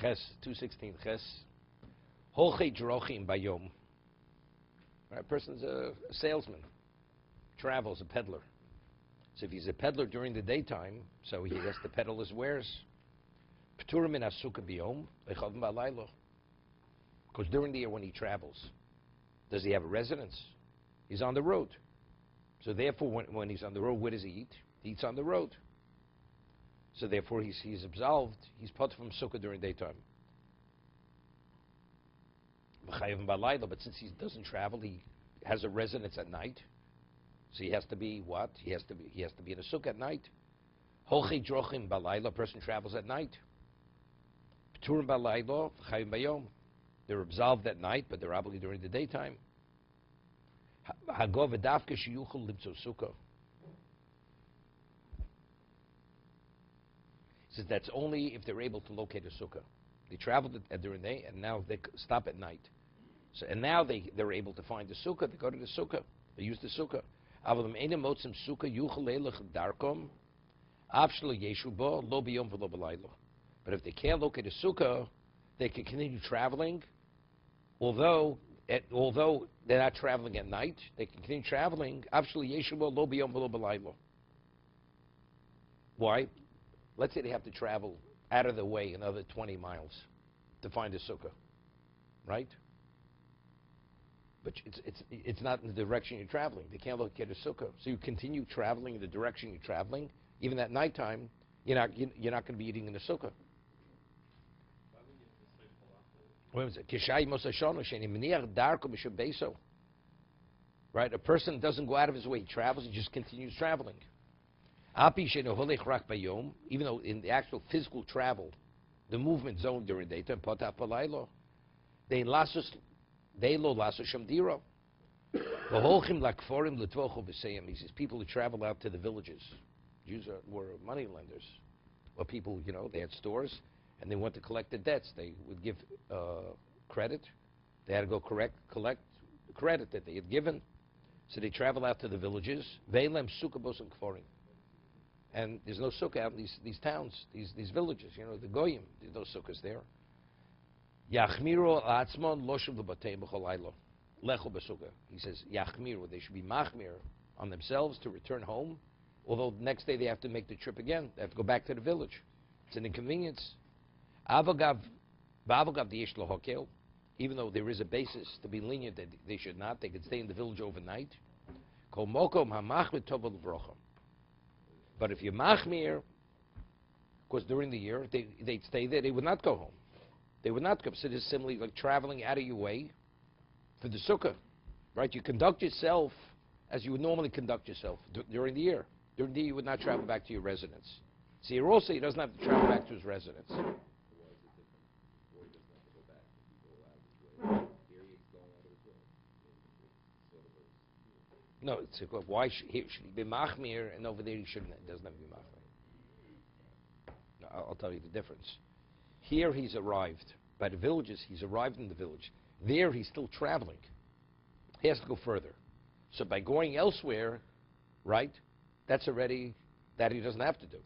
Ches, 216 Ches. Holchei drochim bayom. A person's a salesman, travels, a peddler. So if he's a peddler during the daytime, so he has to peddle his wares. P'turim min hasuka biyom, lechavim ba'laylo. Because during the year when he travels, does he have a residence? He's on the road. So therefore, when he's on the road, where does he eat? He eats on the road. So therefore, he's absolved. He's put from sukkah during daytime. But since he doesn't travel, he has a residence at night. So he has to be what? He has to be in a sukkah at night. Holchei drochim balayla. A person travels at night. P'turim balayla, chayim bayom. They're absolved at night, but they're obligated during the daytime. Hagov v'dafke sheyuchel limtzo sukkah. He says that's only if they're able to locate a sukkah. They traveled during the day, and now they stop at night. So, and now they're able to find the sukkah. They go to the sukkah. They use the sukkah. But if they can't locate a sukkah, they can continue traveling. Although they're not traveling at night, they can continue traveling. Why? Let's say they have to travel out of the way another 20 miles to find a sukkah, right? But it's not in the direction you're traveling. They can't locate a sukkah. So you continue traveling in the direction you're traveling. Even at nighttime, you're not going to be eating in the sukkah. Right? A person doesn't go out of his way. He travels. He just continues traveling. Even though in the actual physical travel, the movement zone during daytime, he says people who travel out to the villages. Jews were money lenders. Or people, they had stores, and they went to collect the debts. They would give credit. They had to go collect the credit that they had given. So they travel out to the villages. And there's no sukkah out in these towns, these villages, the goyim. There's no sukkahs there. He says, Yachmiru, they should be machmir on themselves to return home, although the next day they have to make the trip again. They have to go back to the village. It's an inconvenience. Even though there is a basis to be lenient that they should not, they could stay in the village overnight. But if you're machmir, of course during the year, they'd stay there, they would not go home. They would not come. So this is similarly like traveling out of your way for the sukkah, right? You conduct yourself as you would normally conduct yourself during the year. During the year, you would not travel back to your residence. So here also, he doesn't have to travel back to his residence. No, it's why should he be machmir, and over there he doesn't have to be machmir. No, I'll tell you the difference. Here he's arrived. By the villages, he's arrived in the village. There he's still traveling. He has to go further. So by going elsewhere, right, that's already that he doesn't have to do.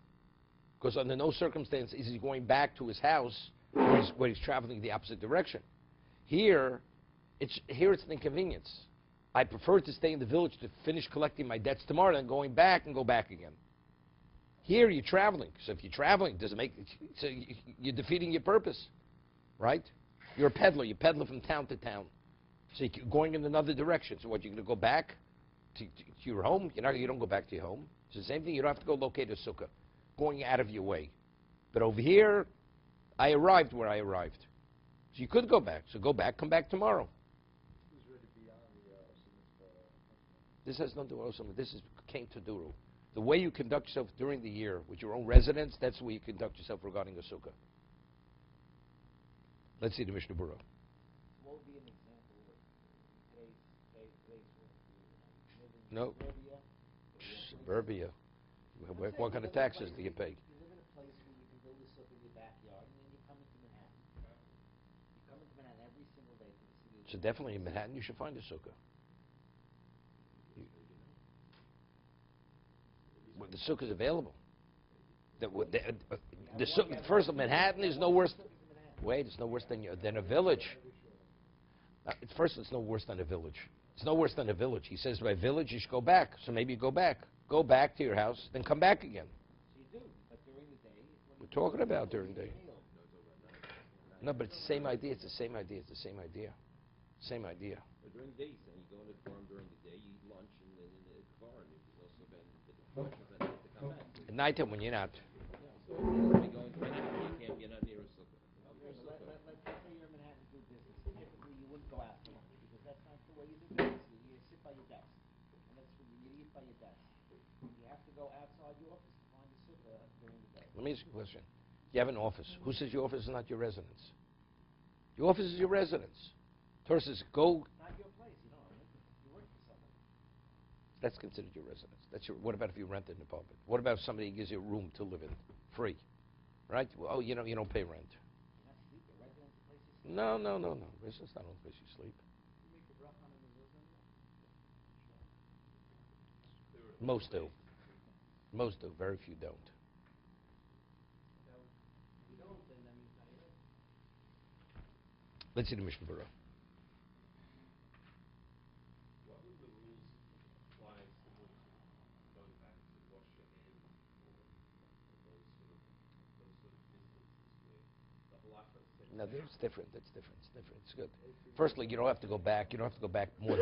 Because under no circumstance is he going back to his house where he's traveling the opposite direction. Here it's an inconvenience. I prefer to stay in the village to finish collecting my debts tomorrow than going back and go back again. Here you're traveling. So if you're traveling, so you're defeating your purpose, right? You're a peddler. You peddler from town to town. So you're going in another direction. So what, you're going to go back to your home? You don't go back to your home. It's the same thing. You don't have to go locate a sukkah, going out of your way. But over here, I arrived where I arrived. So you could go back. So go back, come back tomorrow. This has nothing to do with Osama. This came to Duru. The way you conduct yourself during the year with your own residence, that's the way you conduct yourself regarding a sukkah. Let's see the Mishna Berura. What would be an example of today's No. Suburbia. What kind of taxes do you pay? You live in a place where you can build a sukkah in your backyard, and then you come into Manhattan. You come into Manhattan every single day to the city. So definitely in Manhattan you should find a sukkah. Well, the sukkah is available. First of all, Manhattan is no worse. Wait, it's no worse than a village. First, it's no worse than a village. It's no worse than a village. He says by village you should go back. So maybe you go back. Go back to your house, then come back again. So you do, but during the day. We're talking about during the day. No, but it's the same idea. It's the same idea. It's the same idea. Same idea. But during the day, you go in the farm during the day, you eat lunch, and then in the farm, you can also then to come back. At nighttime when you're not. So if you're going to Manhattan, you're not near a sukkah. Let's say you're in Manhattan to do business. Typically, you wouldn't go out for lunch because that's not the way you do business. You sit by your desk, and that's when you eat by your desk. You have to go outside your office to find a sukkah during the day. Let me ask you a question. You have an office. Who says your office is not your residence? Your office is your residence. Torah says go. It's not your place. You don't own it. You work for someone. That's considered your residence. That's your. What about if you rent an apartment? What about if somebody gives you a room to live in, free, right? Well, you don't pay rent. You're not sleeping. Residence, the place you sleep. No. It's just not the only place you sleep. You make the bracha on the mezuzah? Most do. Most do. Very few don't. You don't, then that means not your residence. Let's see the Mishna Berura. What would the rules apply similar to going back to wash your hands or those sort of distances where the halacha said? No, it's different. It's different. It's different. It's good. Firstly, you don't have to go back. You don't have to go back more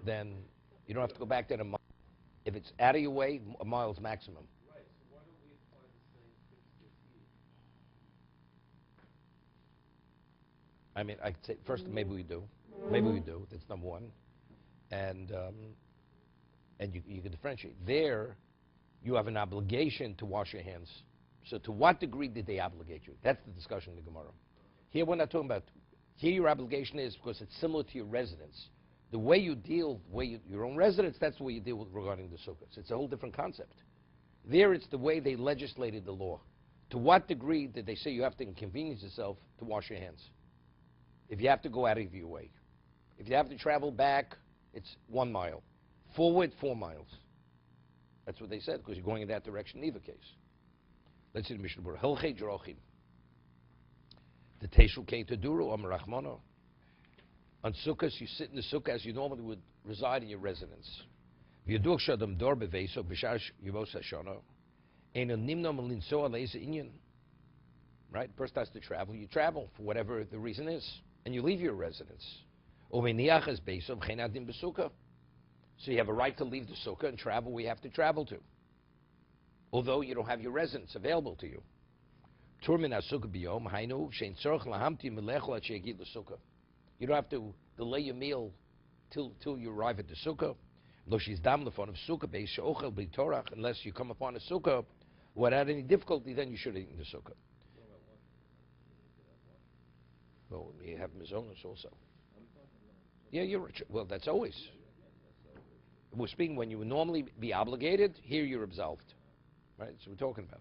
than you don't have to go back than a mile. If it's out of your way, a mile's maximum. Right, so why don't we apply the same principles here? I mean, I'd say first maybe we do. Maybe we do. That's number one. And you can differentiate. There, you have an obligation to wash your hands. So to what degree did they obligate you? That's the discussion in the Gemara. Here we're not talking about, here your obligation is because it's similar to your residence. The way you deal, your own residence, that's the way you deal with regarding the sukkahs. It's a whole different concept. There it's the way they legislated the law. To what degree did they say you have to inconvenience yourself to wash your hands? If you have to go out of your way. If you have to travel back, it's 1 mile. Forward, 4 miles. That's what they said, because you're going in that direction in either case. Let's see the Mishna Berura. Hilchei Jerochim. The Teshul Kei Taduru, Am Rachmano. On Sukkot, you sit in the Sukkah as you normally would reside in your residence. V'yaduch shadam dor beveso b'shar Yevos Hashanah. Eino nimno melinso aleiz inyan. Right? Person has to travel. You travel for whatever the reason is, and you leave your residence. Oveniach es beiso v'chenadim b'sukkah. So you have a right to leave the Sukkah and travel where you have to travel to, although you don't have your residence available to you. Turmin ha-sukkah b'yom hainu shein tzorach lahamti melechol ad sheyagid l'sukkah. You don't have to delay your meal till you arrive at the sukkah. Unless you come upon a sukkah without any difficulty, then you should eat in the sukkah. Well, you have mizonos also. Yeah, you're rich. Well, that's always. We're speaking when you would normally be obligated. Here you're absolved, right? So we're talking about.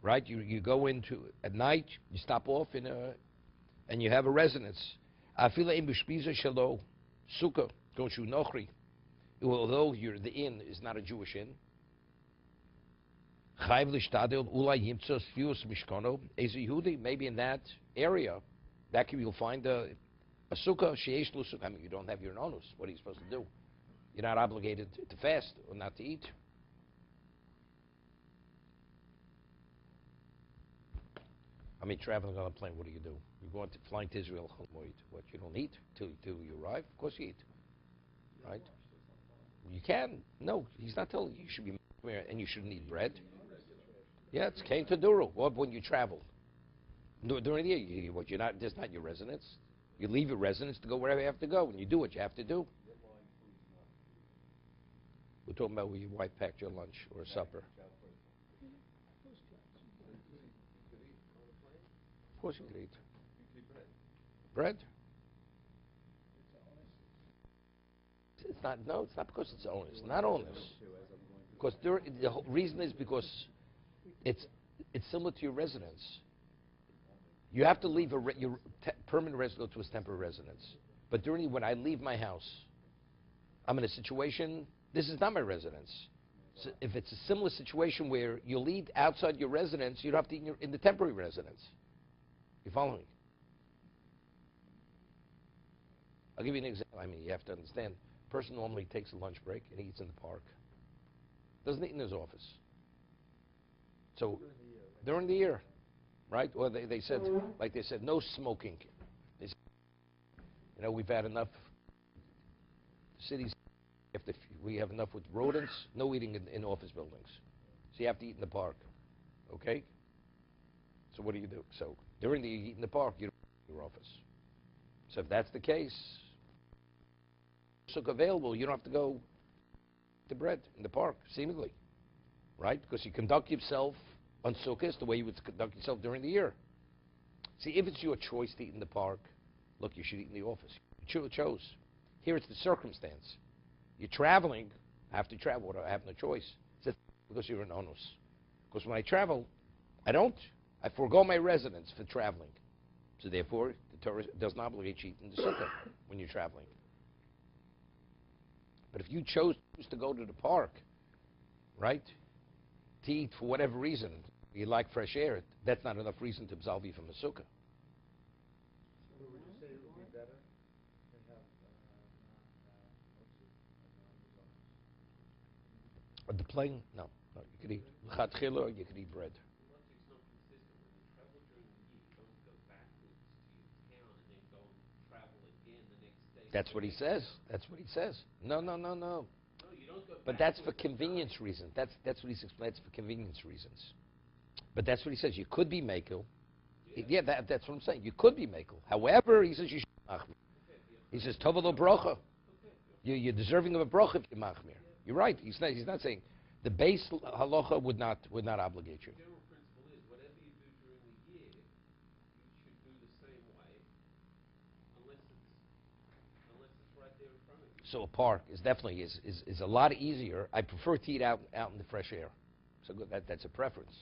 Right, you go into at night, you stop off and you have a residence. Although the inn is not a Jewish inn, maybe in that area, you'll find a sukkah. I mean, you don't have your nonus. What are you supposed to do? You're not obligated to fast or not to eat. I mean, traveling on a plane, what do? You're going to flying to Israel, what, you don't eat till you arrive? Of course you eat, right? You can. No, he's not telling you should be and you shouldn't eat bread. Yeah, it's Kain Taduru. Or when you travel. During the year, that's not your residence. You leave your residence to go wherever you have to go, and you do what you have to do. We're talking about where your wife packed your lunch or supper. Of course you could eat. Bread? It's not. No, it's not because it's onus. Not onus. Because the whole reason is because it's similar to your residence. You have to leave your permanent residence to a temporary residence. But when I leave my house, I'm in a situation. This is not my residence. So if it's a similar situation where you'll eat outside your residence, you don't have to eat in the temporary residence. You follow me? I'll give you an example. I mean, you have to understand. A person normally takes a lunch break and eats in the park. Doesn't eat in his office. So during the year, right? Or they said, like they said, no smoking. They said, we've had enough. Cities, we have enough with rodents. No eating in office buildings. So you have to eat in the park. Okay? So what do you do? So during the year, you eat in the park. You don't eat in your office. So if that's the case, sukkah available, you don't have to go to bread in the park, seemingly, right? Because you conduct yourself on sukkahs the way you would conduct yourself during the year. See, if it's your choice to eat in the park, look, you should eat in the office. You chose. Here it's the circumstance. You're traveling. I have to travel. I have no choice. It's because you're an onus. Because when I travel, I forego my residence for traveling. So therefore, the Torah does not obligate you to eat in the sukkah when you're traveling. But if you chose to go to the park, right, to eat for whatever reason, you like fresh air, that's not enough reason to absolve you from a sukkah. So would you say it would be better to have The plain, no. You could eat lechatchila or you could eat bread. Logic's not consistent. When you travel during the year, you don't go backwards to your town and then go and travel again the next day. That's what he says. That's what he says. No. No, you don't go But that's for backwards. convenience reasons. That's what he's explaining. That's for convenience reasons. But that's what he says. You could be makel. Yeah, that's what I'm saying. You could be makel. However, he says you should machmir. He says tova lo brocha. You're deserving of a brocha if you machmir. You're right. He's not saying the base halacha would not obligate you. The general principle is whatever you do during the year, you should do the same way, unless it's right there in front of you. So a park is definitely is a lot easier. I prefer to eat out in the fresh air. So good, that's a preference.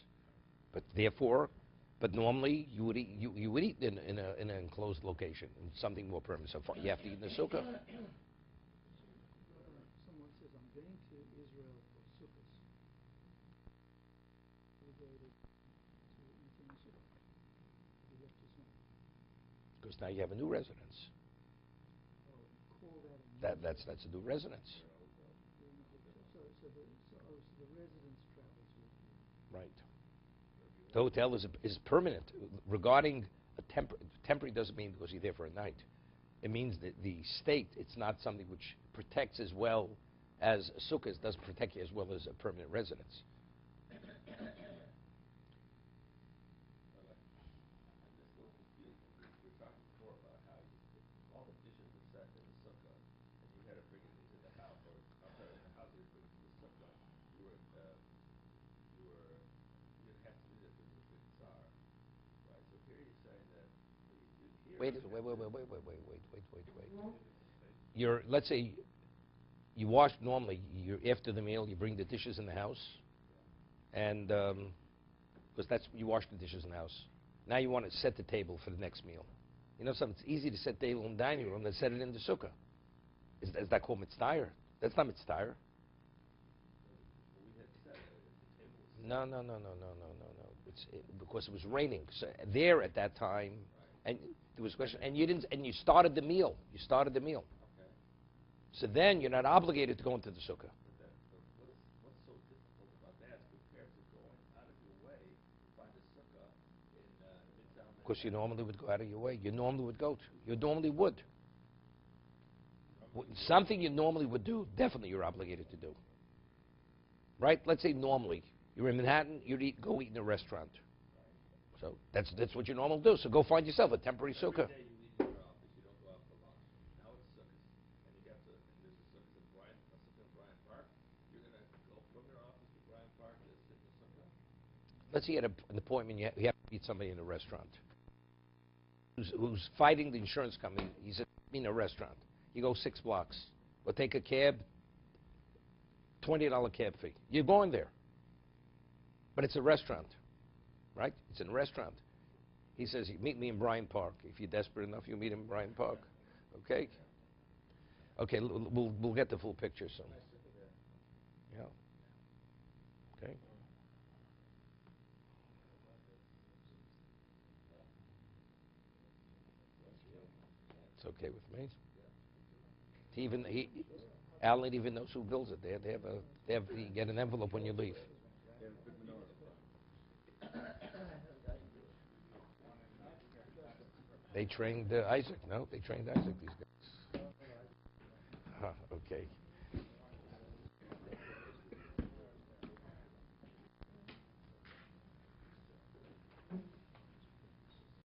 But normally you would eat in an enclosed location in something more permanent. So you have to eat in the sukkah. Someone says, I'm going to Israel for sukkahs. Obligated to eat in the sukkah. He left his home. Because now you have a new residence. Oh, call that a That's a new residence. So the residence travels with you. Right. The hotel is permanent. Regarding a temporary doesn't mean because you're there for a night. It means that the state, it's not something which protects as well as a sukkah doesn't protect you as well as a permanent residence. We're talking before about how all the dishes are set in the sukkah, and you had to bring it into the house, or I'm sorry, in the house you bring it to the sukkah. You didn't have to do that because it was a big tsar, right? So here you're saying that Wait. Let's say you wash normally. After the meal, you bring the dishes in the house, and because you wash the dishes in the house. Now you want to set the table for the next meal. You know something? It's easy to set the table in the dining room than set it in the sukkah. Is that called mitzvah? That's not mitzvah. No. Because it was raining. So there at that time, and there was a question, and you started the meal. Okay. So then you're not obligated to go into the sukkah. What's so difficult about that compared to going out of your way to find a sukkah in Midtown Manhattan? Because you normally would go out of your way. You normally would. Something you normally would do, definitely you're obligated to do. Right? Let's say normally you're in Manhattan, you'd go eat in a restaurant. So that's what you normally do. So go find yourself a temporary sukkah. Every day you leave your office, you don't go out for lunch. Now it's sukkahs, and there's a sukkah in Bryant Park. You're going to go from your office to Bryant Park to sit in the sukkah? Let's say you had an appointment, you have to meet somebody in a restaurant who's fighting the insurance company. He's in a restaurant. You go 6 blocks. Or take a cab, $20 cab fee. You're going there. But it's a restaurant, right? It's in a restaurant. He says, meet me in Bryant Park. If you're desperate enough, you'll meet him in Bryant Park. Okay? Okay, we'll get the full picture soon. Yeah. okay with me. Alan even knows who builds it. You get an envelope when you leave. They trained Isaac. No, they trained Isaac. These guys. Okay.